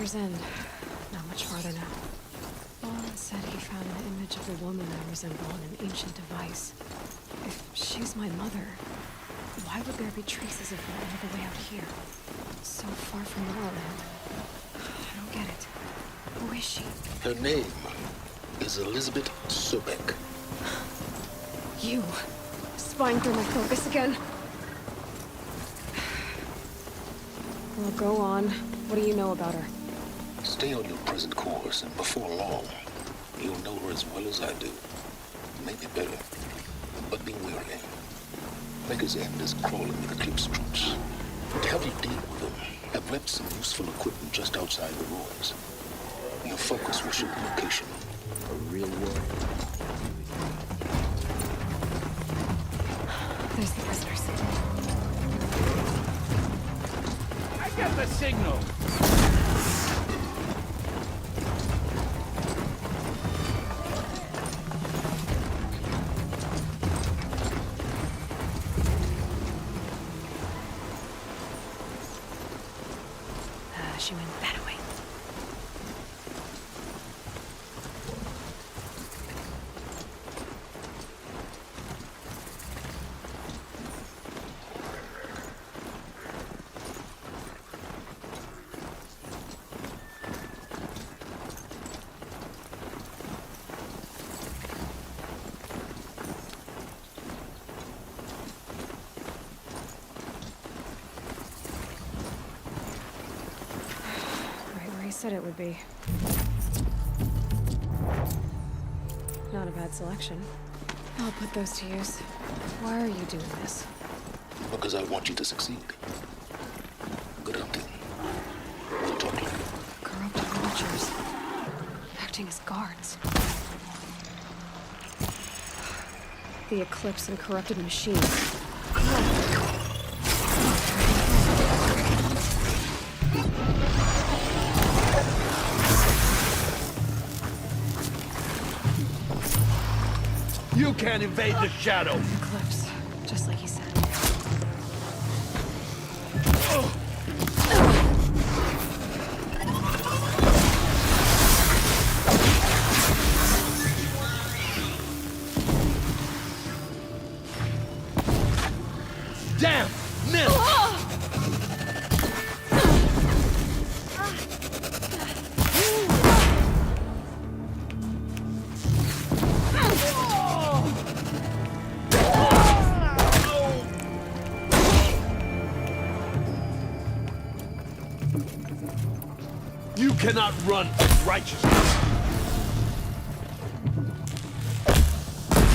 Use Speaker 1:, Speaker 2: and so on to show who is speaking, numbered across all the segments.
Speaker 1: River's End. Not much farther now. Lola said he found an image of the woman I resemble on an ancient device. If she's my mother, why would there be traces of her all the way out here? So far from Lola Land. I don't get it. Who is she?
Speaker 2: Her name is Elizabeth Sobek.
Speaker 1: You. Spying through my focus again? Well, go on. What do you know about her?
Speaker 2: Stay on your present course, and before long, you'll know her as well as I do. Maybe better, but be wary. Maker's End is crawling with Eclipse troops. To help you deal with them, I've left some useful equipment just outside the ruins. Your focus will show the location. A real war.
Speaker 1: There's the prisoners.
Speaker 3: I got the signal!
Speaker 1: She went that way. Said it would be. Not a bad selection. I'll put those to use. Why are you doing this?
Speaker 2: Because I want you to succeed. Good hunting. We'll talk later.
Speaker 1: Corrupted watchers. Acting as guards. The Eclipse and corrupted machines.
Speaker 3: You can't invade the shadows!
Speaker 1: Eclipse, just like he said.
Speaker 3: Damn! Miss! You cannot run from righteousness!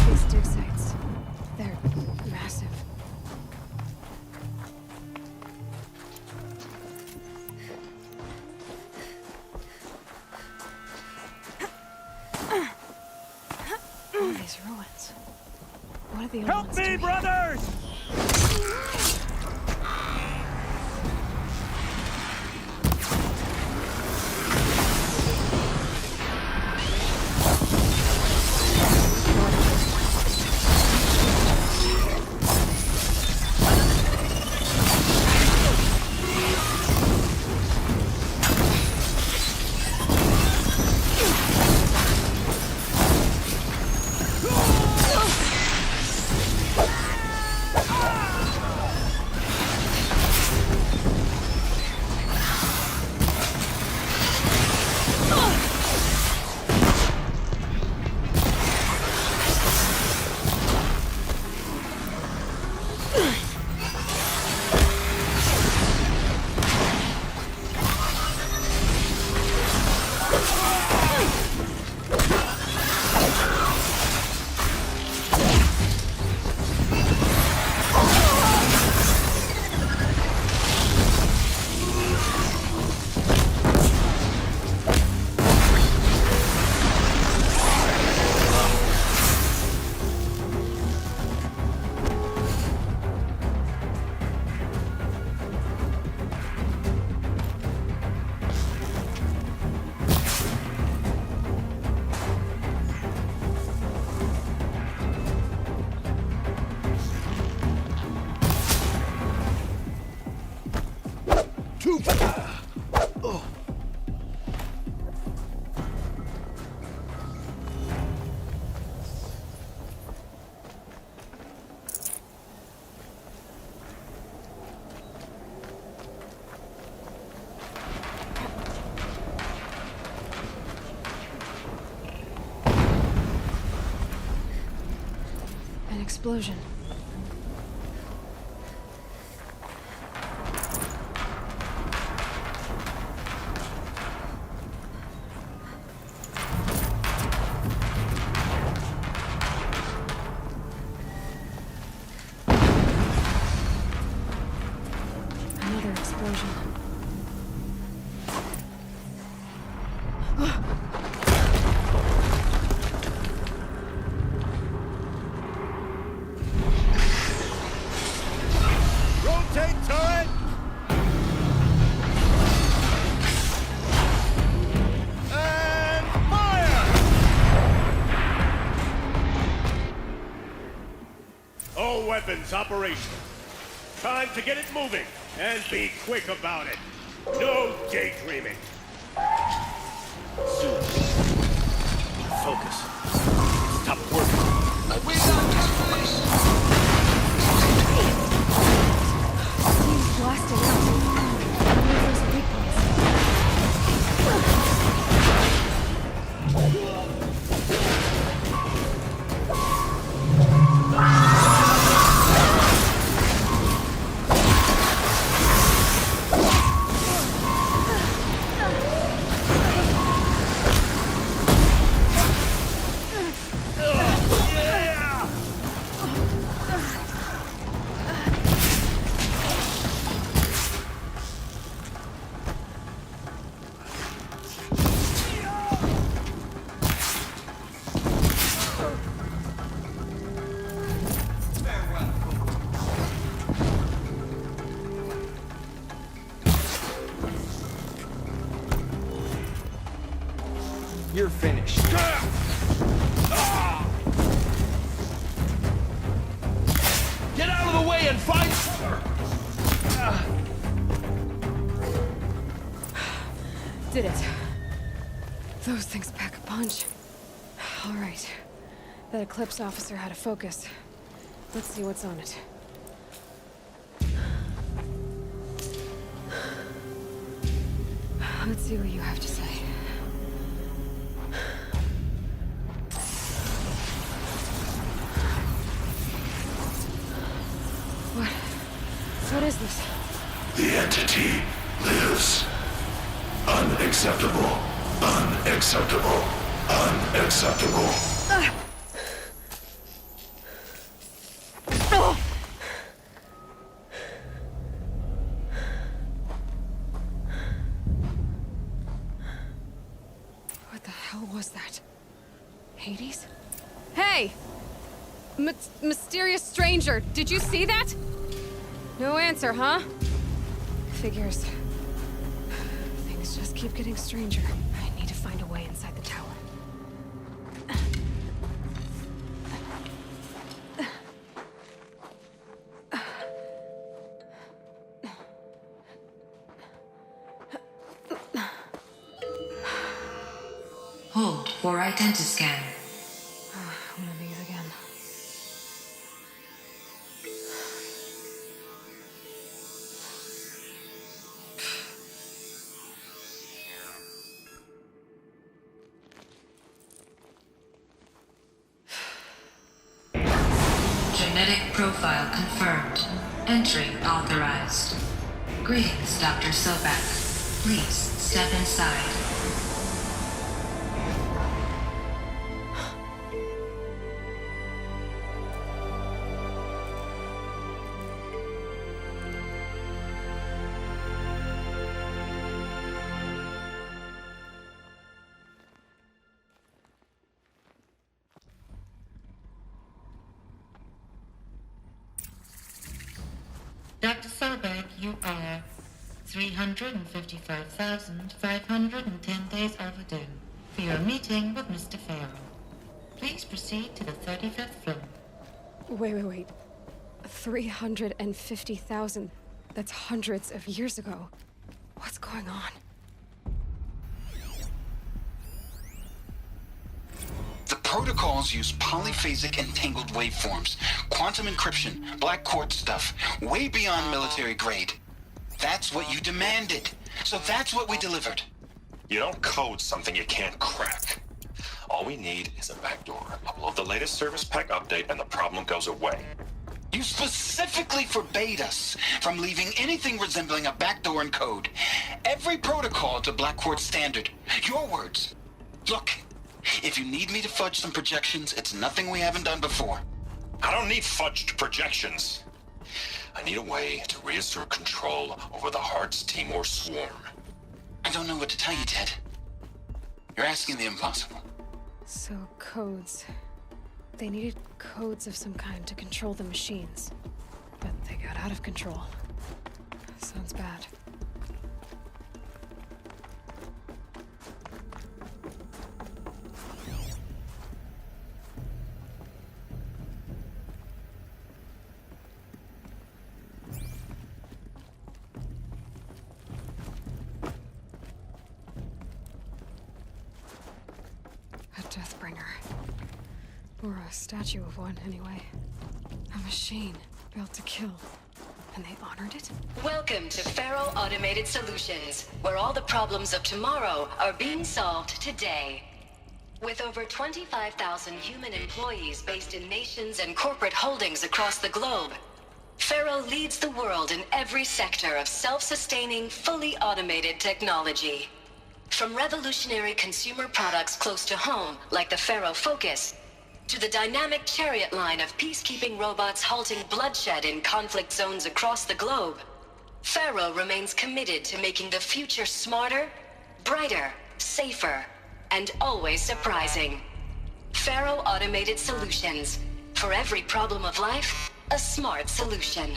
Speaker 1: These dig sites, they're massive. All these ruins. What are the old
Speaker 3: Help
Speaker 1: ones
Speaker 3: me,
Speaker 1: doing?
Speaker 3: brothers!
Speaker 1: explosion. Another explosion.
Speaker 3: Rotate turret! And fire! All weapons operational. Time to get it moving, and be quick about it. No daydreaming. Soon. Focus. Stop working.
Speaker 2: We got this place.
Speaker 1: He's blasting out. There's a weak
Speaker 4: You're finished.
Speaker 3: Get out of the way and find cover!
Speaker 1: Did it. Those things pack a punch. All right. That Eclipse officer had a focus. Let's see what's on it. Let's see what you have to say. What is this?
Speaker 5: The entity lives. Unacceptable. Unacceptable. Unacceptable.
Speaker 1: What the hell was that? Hades? Hey! Mysterious stranger, did you see that? No answer, huh? Figures. Things just keep getting stranger. I need to find a way inside the tower.
Speaker 6: Hold for identiscan.
Speaker 1: One of these again.
Speaker 6: Genetic profile confirmed. Entry authorized. Greetings, Dr. Sobek. Please step inside.
Speaker 7: Dr. Sobek, you are 355,510 days overdue for your meeting with Mr. Farrell. Please proceed to the 35th floor.
Speaker 1: Wait. 350,000. That's hundreds of years ago. What's going on?
Speaker 8: The protocols use polyphasic entangled waveforms, quantum encryption, black quartz stuff, way beyond military grade. That's what you demanded. So that's what we delivered.
Speaker 5: You don't code something you can't crack.
Speaker 4: All we need is a backdoor. Upload the latest service pack update and the problem goes away.
Speaker 8: You specifically forbade us from leaving anything resembling a backdoor in code. Every protocol to Black Quartz standard. Your words. Look, if you need me to fudge some projections, it's nothing we haven't done before.
Speaker 4: I don't need fudged projections. I need a way to reassert control over the Hearts Timor swarm.
Speaker 8: I don't know what to tell you, Ted. You're asking the impossible.
Speaker 1: So, codes. They needed codes of some kind to control the machines. But they got out of control. Sounds bad. A Deathbringer. Or a statue of one, anyway. A machine built to kill. And they honored it?
Speaker 9: Welcome to Faro Automated Solutions, where all the problems of tomorrow are being solved today. With over 25,000 human employees based in nations and corporate holdings across the globe, Faro leads the world in every sector of self-sustaining, fully automated technology. From revolutionary consumer products close to home, like the Faro Focus, to the dynamic chariot line of peacekeeping robots halting bloodshed in conflict zones across the globe, Faro remains committed to making the future smarter, brighter, safer, and always surprising. Faro Automated Solutions. For every problem of life, a smart solution.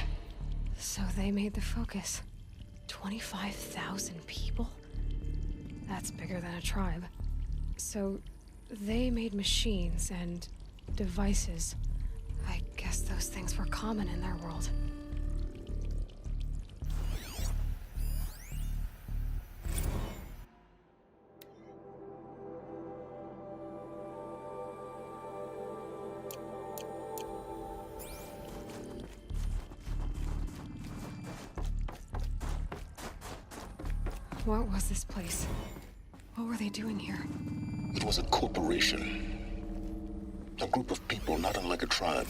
Speaker 1: So they made the Focus. 25,000 people? That's bigger than a tribe. So they made machines and devices. I guess those things were common in their world. What was this place? What were they doing here?
Speaker 2: It was a corporation. A group of people not unlike a tribe.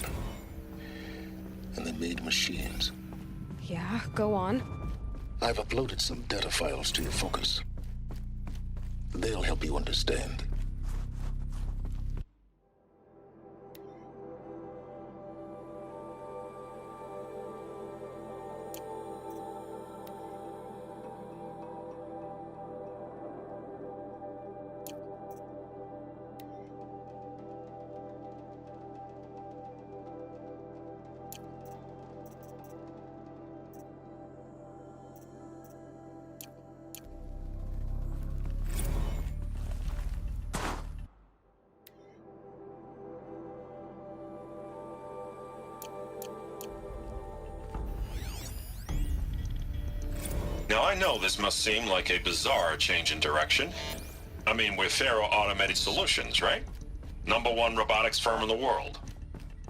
Speaker 2: And they made machines.
Speaker 1: Yeah, go on.
Speaker 2: I've uploaded some data files to your Focus. They'll help you understand.
Speaker 4: Now I know this must seem like a bizarre change in direction. I mean, we're Faro Automated Solutions, right? #1 robotics firm in the world.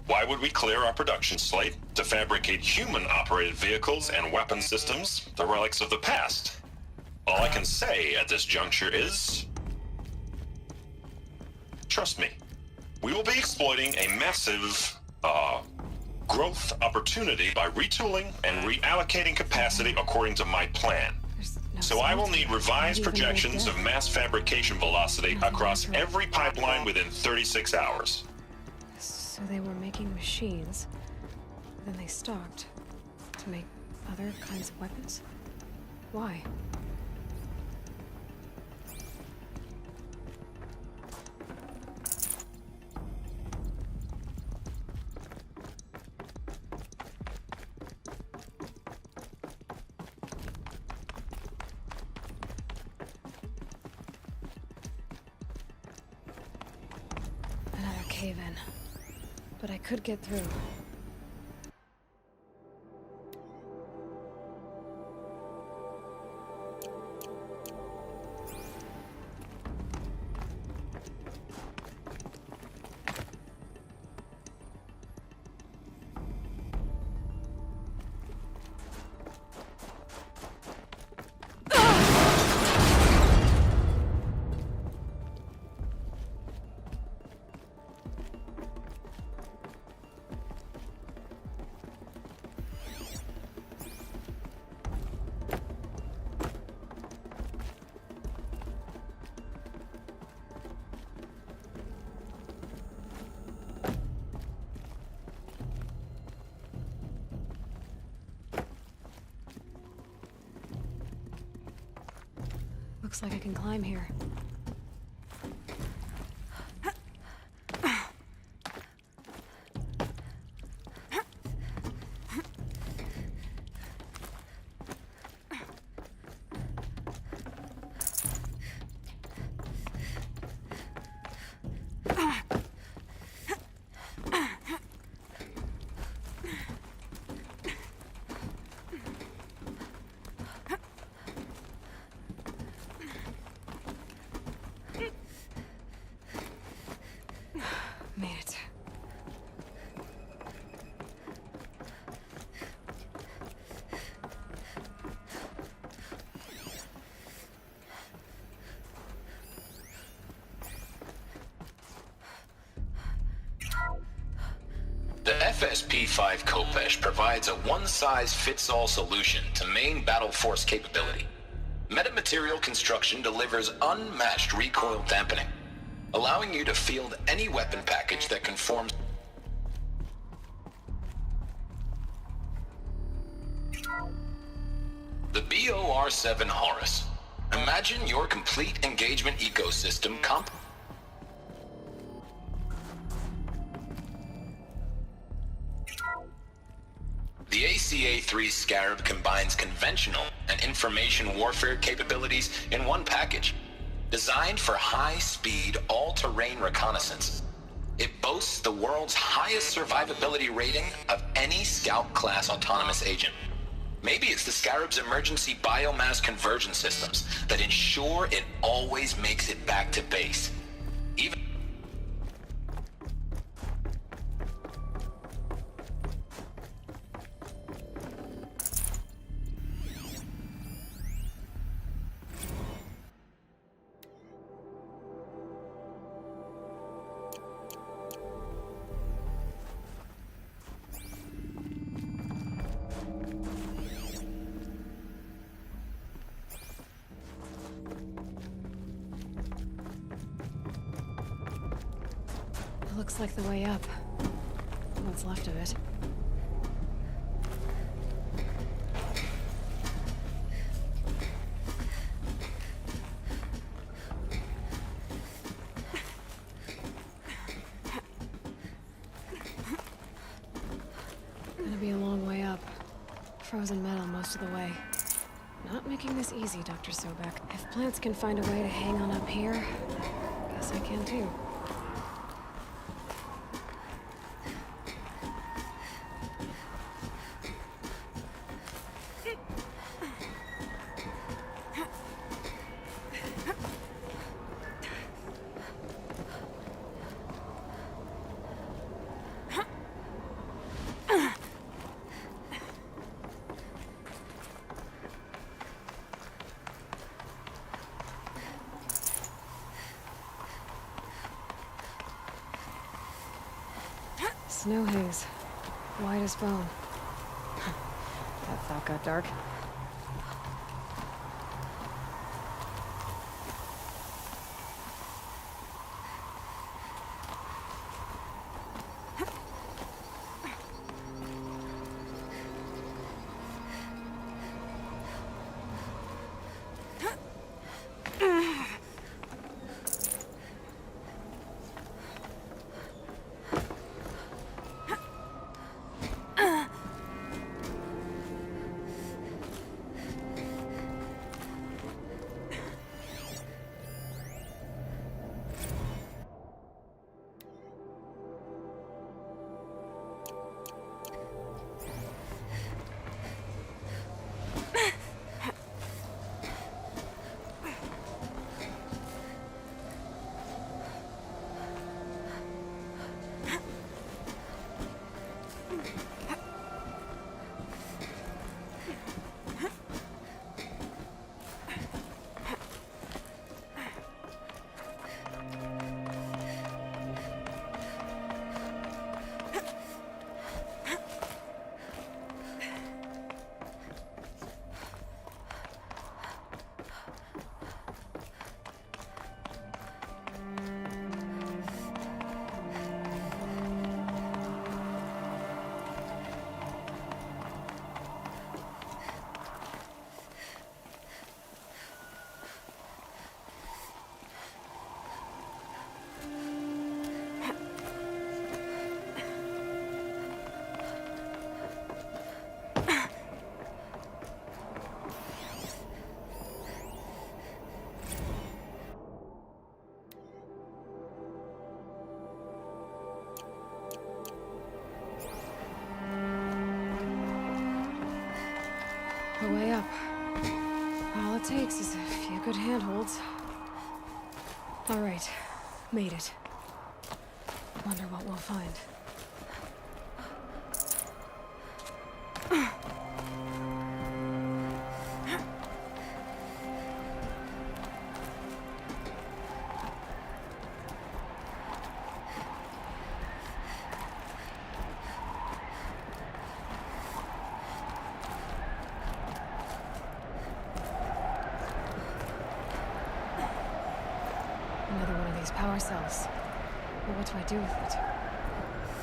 Speaker 4: Why would we clear our production slate to fabricate human-operated vehicles and weapon systems, the relics of the past? All I can say at this juncture is... trust me, we will be exploiting a massive, growth opportunity by retooling and reallocating capacity according to my plan. So I will need revised projections of mass fabrication velocity across every pipeline within 36 hours.
Speaker 1: So they were making machines. Then they stopped. To make other kinds of weapons? Why? Another cave-in. But I could get through. Looks like I can climb here. Made it.
Speaker 8: The FSP-5 Kopesh provides a one-size-fits-all solution to main battle force capability. Metamaterial construction delivers unmatched recoil dampening, allowing you to field any weapon package that conforms. The BOR-7 Horus. Imagine your complete engagement ecosystem The ACA-3 Scarab combines conventional and information warfare capabilities in one package. Designed for high-speed, all-terrain reconnaissance, it boasts the world's highest survivability rating of any Scout-class autonomous agent. Maybe it's the Scarab's emergency biomass conversion systems that ensure it always makes it back to base. Even
Speaker 1: Looks like the way up. What's left of it. Gonna be a long way up. Frozen metal most of the way. Not making this easy, Dr. Sobek. If plants can find a way to hang on up here, guess I can too. Snow haze. White as bone. That thought got dark. up. All it takes is a few good handholds. All right, made it. Wonder what we'll find. Another one of these power cells. But what do I do with it?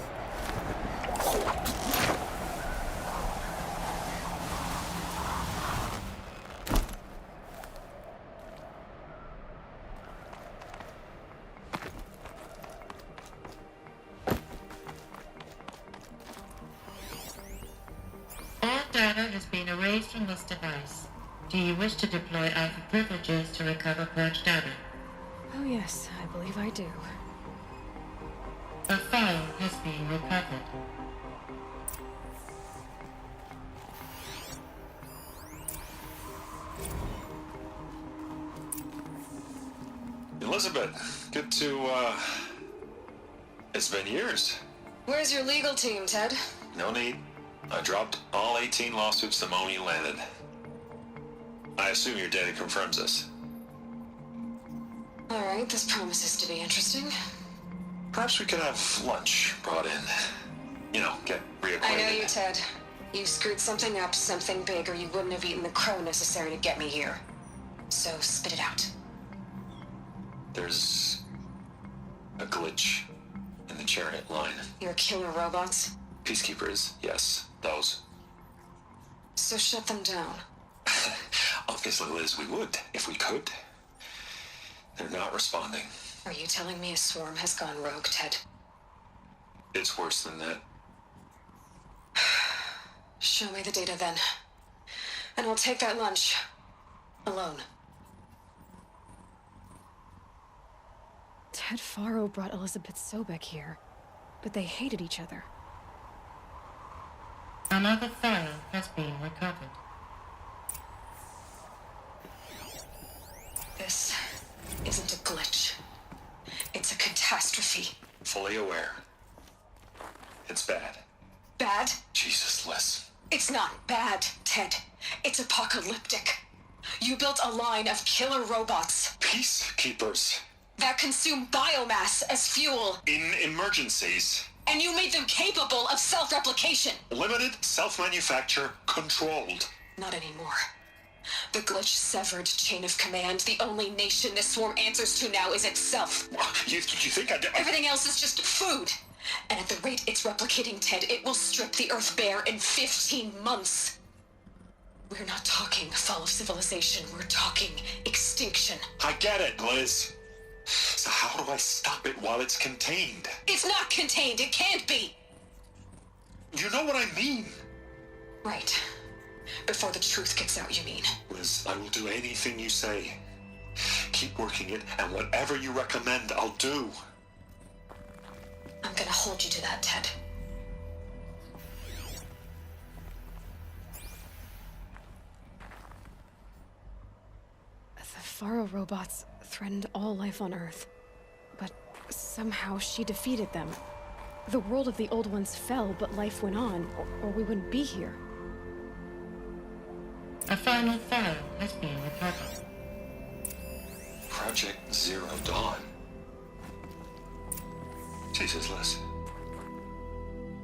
Speaker 7: All data has been erased from this device. Do you wish to deploy Alpha privileges to recover purged data?
Speaker 1: Oh yes, I believe I do.
Speaker 7: A file has been recovered.
Speaker 4: Elizabeth, good to, It's been years.
Speaker 9: Where's your legal team, Ted?
Speaker 4: No need. I dropped all 18 lawsuits the moment you landed. I assume your data confirms this.
Speaker 9: All right, this promises to be interesting.
Speaker 4: Perhaps we could have lunch brought in. You know, get reacquainted.
Speaker 9: I know you, Ted. You screwed something up, something big, or you wouldn't have eaten the crow necessary to get me here. So spit it out.
Speaker 4: There's a glitch in the chariot line.
Speaker 9: Your killer robots?
Speaker 4: Peacekeepers, yes, those.
Speaker 9: So shut them down.
Speaker 4: Obviously, Liz, we would, if we could. They're not responding.
Speaker 9: Are you telling me a swarm has gone rogue, Ted?
Speaker 4: It's worse than that.
Speaker 9: Show me the data then. And I'll take that lunch. Alone.
Speaker 1: Ted Faro brought Elizabeth Sobek here, but they hated each other.
Speaker 7: Another file has been recovered.
Speaker 9: This isn't a glitch. It's a catastrophe.
Speaker 4: Fully aware. It's bad.
Speaker 9: Bad?
Speaker 4: Jesus, Liz.
Speaker 9: It's not bad, Ted. It's apocalyptic. You built a line of killer robots
Speaker 4: Peacekeepers.
Speaker 9: that consume biomass as fuel,
Speaker 4: In emergencies.
Speaker 9: and you made them capable of self-replication.
Speaker 4: Limited, self-manufacture, controlled.
Speaker 9: Not anymore. The glitch severed chain of command. The only nation this swarm answers to now is itself.
Speaker 4: You think I did?
Speaker 9: Everything else is just food. And at the rate it's replicating, Ted, it will strip the Earth bare in 15 months. We're not talking fall of civilization. We're talking extinction.
Speaker 4: I get it, Liz. So how do I stop it while it's contained?
Speaker 9: It's not contained. It can't be.
Speaker 4: You know what I mean.
Speaker 9: Right. Before the truth gets out, you mean?
Speaker 4: Liz, I will do anything you say. Keep working it, and whatever you recommend, I'll do.
Speaker 9: I'm gonna hold you to that, Ted.
Speaker 1: The Faro robots threatened all life on Earth, but somehow she defeated them. The world of the old ones fell, but life went on, or we wouldn't be here.
Speaker 7: A final file has been recovered.
Speaker 4: Project Zero Dawn. Jesus, Liz.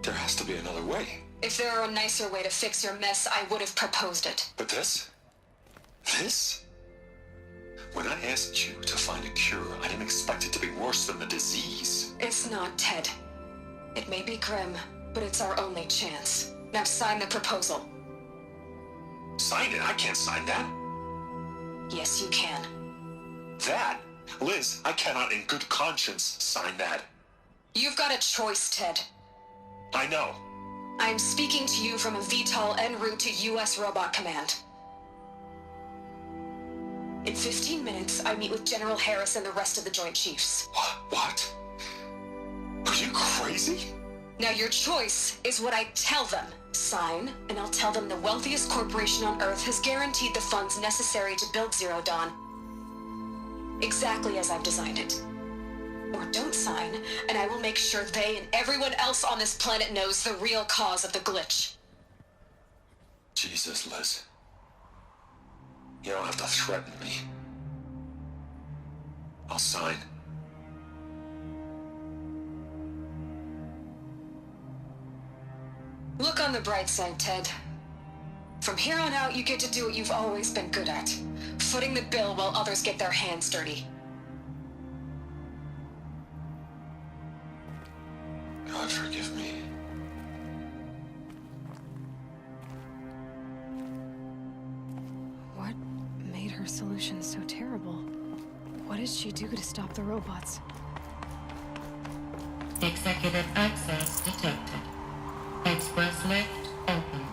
Speaker 4: There has to be another way.
Speaker 9: If there were a nicer way to fix your mess, I would have proposed it.
Speaker 4: But this? This? When I asked you to find a cure, I didn't expect it to be worse than the disease.
Speaker 9: It's not, Ted. It may be grim, but it's our only chance. Now sign the proposal.
Speaker 4: Sign it? I can't sign that.
Speaker 9: Yes, you can.
Speaker 4: That? Liz, I cannot in good conscience sign that.
Speaker 9: You've got a choice, Ted.
Speaker 4: I know.
Speaker 9: I'm speaking to you from a VTOL en route to U.S. Robot Command. In 15 minutes, I meet with General Harris and the rest of the Joint Chiefs.
Speaker 4: What? Are you crazy?
Speaker 9: Now your choice is what I tell them. Sign, and I'll tell them the wealthiest corporation on Earth has guaranteed the funds necessary to build Zero Dawn. Exactly as I've designed it. Or don't sign, and I will make sure they and everyone else on this planet knows the real cause of the glitch.
Speaker 4: Jesus, Liz. You don't have to threaten me. I'll sign.
Speaker 9: Look on the bright side, Ted. From here on out, you get to do what you've always been good at. Footing the bill while others get their hands dirty.
Speaker 4: God forgive me.
Speaker 1: What made her solution so terrible? What did she do to stop the robots?
Speaker 7: Executive access detected. Express lift opened.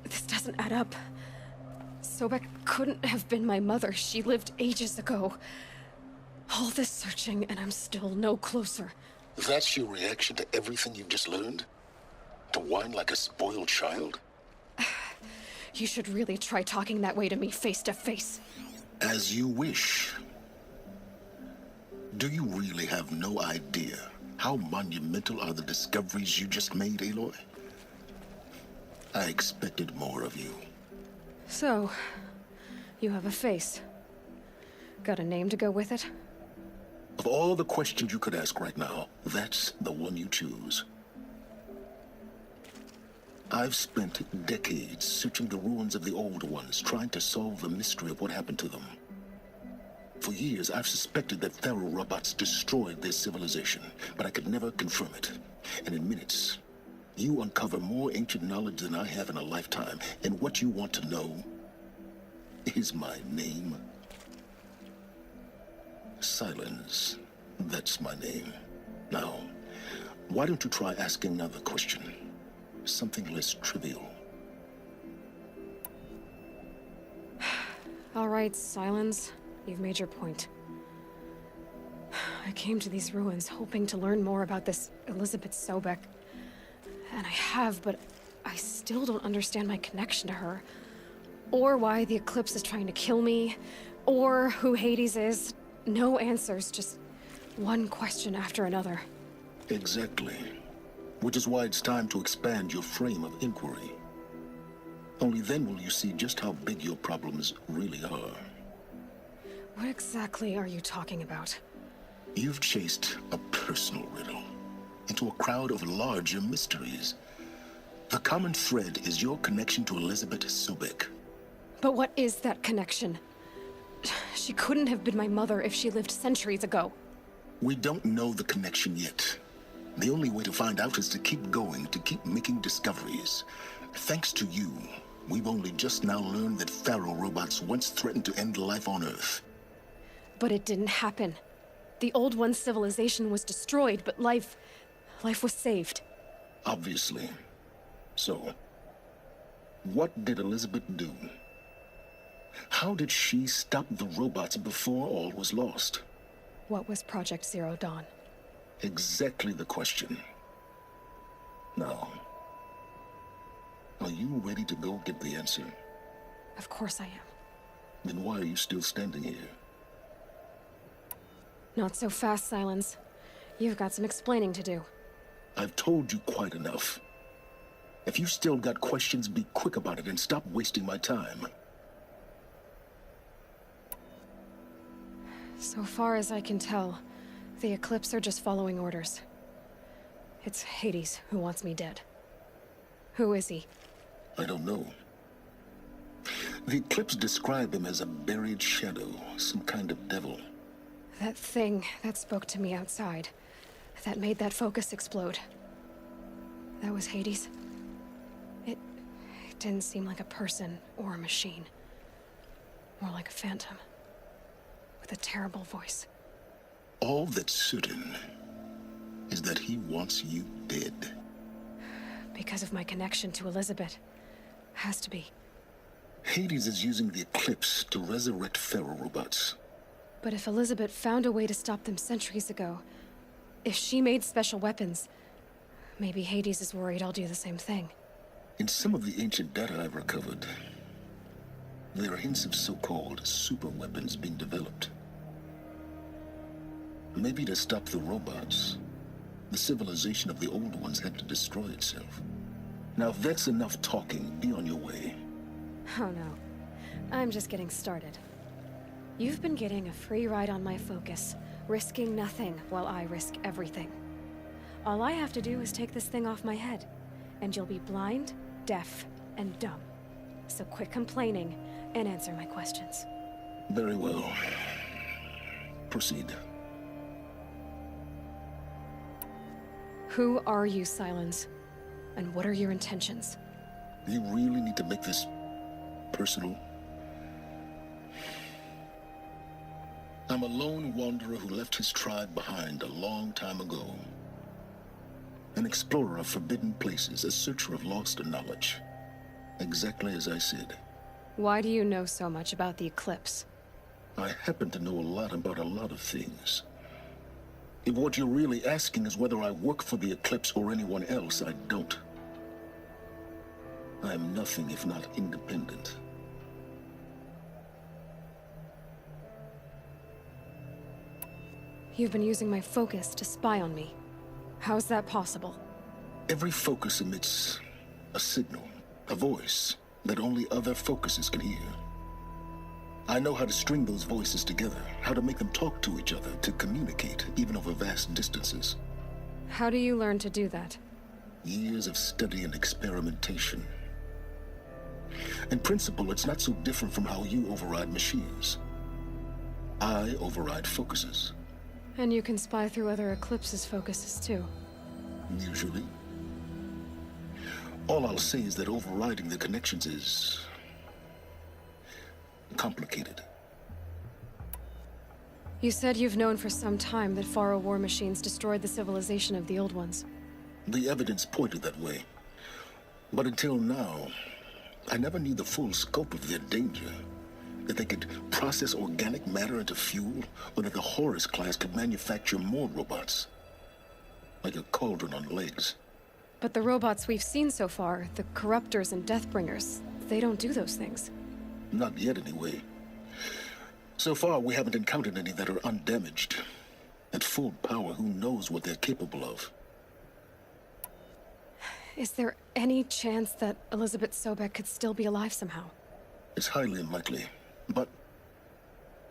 Speaker 1: This doesn't add up. Sobek couldn't have been my mother. She lived ages ago. All this searching, and I'm still no closer.
Speaker 2: That's your reaction to everything you've just learned? To whine like a spoiled child?
Speaker 1: You should really try talking that way to me face to face.
Speaker 2: As you wish. Do you really have no idea how monumental are the discoveries you just made, Aloy? I expected more of you.
Speaker 1: So, you have a face. Got a name to go with it?
Speaker 2: Of all the questions you could ask right now, that's the one you choose. I've spent decades searching the ruins of the old ones, trying to solve the mystery of what happened to them. For years, I've suspected that Faro robots destroyed their civilization, but I could never confirm it. And in minutes, you uncover more ancient knowledge than I have in a lifetime, and what you want to know is my name. Silence. That's my name. Now, why don't you try asking another question? Something less trivial.
Speaker 1: All right, Silence. You've made your point. I came to these ruins hoping to learn more about this Elizabeth Sobek. And I have, but I still don't understand my connection to her. Or why the Eclipse is trying to kill me. Or who Hades is. No answers, just one question after another.
Speaker 2: Exactly. Which is why it's time to expand your frame of inquiry. Only then will you see just how big your problems really are.
Speaker 1: What exactly are you talking about?
Speaker 2: You've chased a personal riddle into a crowd of larger mysteries. The common thread is your connection to Elizabeth Sobek.
Speaker 1: But what is that connection? She couldn't have been my mother if she lived centuries ago.
Speaker 2: We don't know the connection yet. The only way to find out is to keep going, to keep making discoveries. Thanks to you, we've only just now learned that Faro robots once threatened to end life on Earth.
Speaker 1: But it didn't happen. The Old One's civilization was destroyed, but life was saved.
Speaker 2: Obviously. So, what did Elizabeth do? How did she stop the robots before all was lost?
Speaker 1: What was Project Zero Dawn?
Speaker 2: Exactly the question. Now, are you ready to go get the answer?
Speaker 1: Of course I am.
Speaker 2: Then why are you still standing here?
Speaker 1: Not so fast, Silence. You've got some explaining to do.
Speaker 2: I've told you quite enough. If you still got questions, be quick about it and stop wasting my time.
Speaker 1: So far as I can tell, the Eclipse are just following orders. It's Hades who wants me dead. Who is he?
Speaker 2: I don't know. The Eclipse describe him as a buried shadow, some kind of devil.
Speaker 1: That thing that spoke to me outside, that made that focus explode. That was Hades. It didn't seem like a person or a machine. More like a phantom. With a terrible voice.
Speaker 2: All that's certain is that he wants you dead.
Speaker 1: Because of my connection to Elizabeth. Has to be.
Speaker 2: Hades is using the Eclipse to resurrect Pharaoh robots.
Speaker 1: But if Elizabeth found a way to stop them centuries ago, if she made special weapons, maybe Hades is worried I'll do the same thing.
Speaker 2: In some of the ancient data I've recovered, there are hints of so-called super weapons being developed. Maybe to stop the robots, the civilization of the old ones had to destroy itself. Now, if that's enough talking, be on your way.
Speaker 1: Oh no. I'm just getting started. You've been getting a free ride on my focus, risking nothing while I risk everything. All I have to do is take this thing off my head, and you'll be blind, deaf, and dumb. So quit complaining and answer my questions.
Speaker 2: Very well. Proceed.
Speaker 1: Who are you, Silence? And what are your intentions?
Speaker 2: You really need to make this personal? I'm a lone wanderer who left his tribe behind a long time ago. An explorer of forbidden places, a searcher of lost knowledge. Exactly as I said.
Speaker 1: Why do you know so much about the Eclipse?
Speaker 2: I happen to know a lot about a lot of things. If what you're really asking is whether I work for the Eclipse or anyone else, I don't. I am nothing if not independent.
Speaker 1: You've been using my focus to spy on me. How's that possible?
Speaker 2: Every focus emits a signal, a voice that only other focuses can hear. I know how to string those voices together, how to make them talk to each other, to communicate, even over vast distances.
Speaker 1: How do you learn to do that?
Speaker 2: Years of study and experimentation. In principle, it's not so different from how you override machines. I override focuses.
Speaker 1: And you can spy through other Eclipse's focuses too.
Speaker 2: Usually. All I'll say is that overriding the connections is complicated.
Speaker 1: You said you've known for some time that Pharaoh war machines destroyed the civilization of the old ones.
Speaker 2: The evidence pointed that way. But until now, I never knew the full scope of their danger. That they could process organic matter into fuel, or that the Horus class could manufacture more robots. Like a cauldron on legs.
Speaker 1: But the robots we've seen so far, the Corruptors and Deathbringers, they don't do those things.
Speaker 2: Not yet, anyway. So far, we haven't encountered any that are undamaged. At full power, who knows what they're capable of?
Speaker 1: Is there any chance that Elizabeth Sobek could still be alive somehow?
Speaker 2: It's highly unlikely, but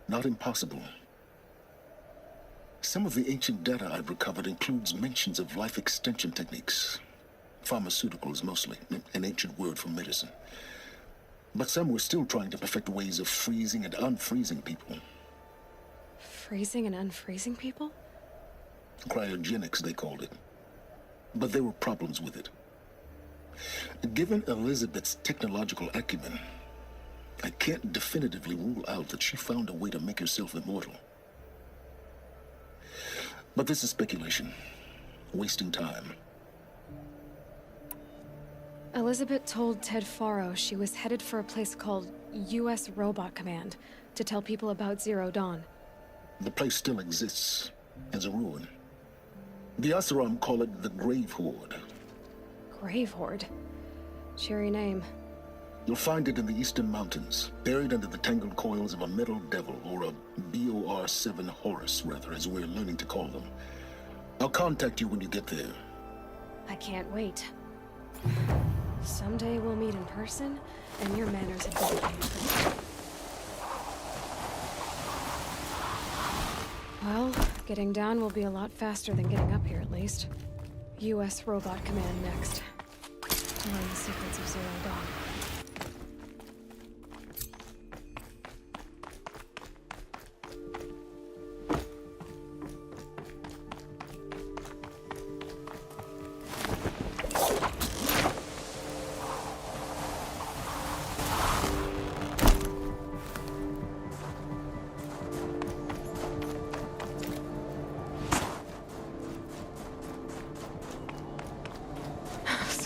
Speaker 2: not impossible. Some of the ancient data I've recovered includes mentions of life extension techniques. Pharmaceuticals, mostly, an ancient word for medicine. But some were still trying to perfect ways of freezing and unfreezing people.
Speaker 1: Freezing and unfreezing people?
Speaker 2: Cryogenics, they called it. But there were problems with it. Given Elizabeth's technological acumen, I can't definitively rule out that she found a way to make herself immortal. But this is speculation. Wasting time.
Speaker 1: Elizabeth told Ted Faro she was headed for a place called U.S. Robot Command to tell people about Zero Dawn.
Speaker 2: The place still exists as a ruin. The Asuram call it the Grave Horde.
Speaker 1: Grave Horde? Cheery name.
Speaker 2: You'll find it in the Eastern Mountains, buried under the tangled coils of a metal devil, or a BOR-7 Horus, rather, as we're learning to call them. I'll contact you when you get there.
Speaker 1: I can't wait. Someday we'll meet in person, and your manners have been changed. Well, getting down will be a lot faster than getting up here, at least. U.S. Robot Command next. To learn the secrets of Zero Dawn.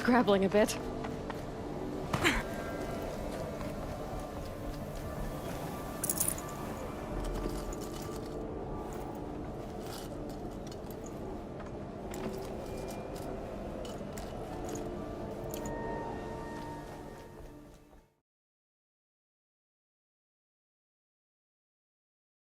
Speaker 1: scrabbling a bit.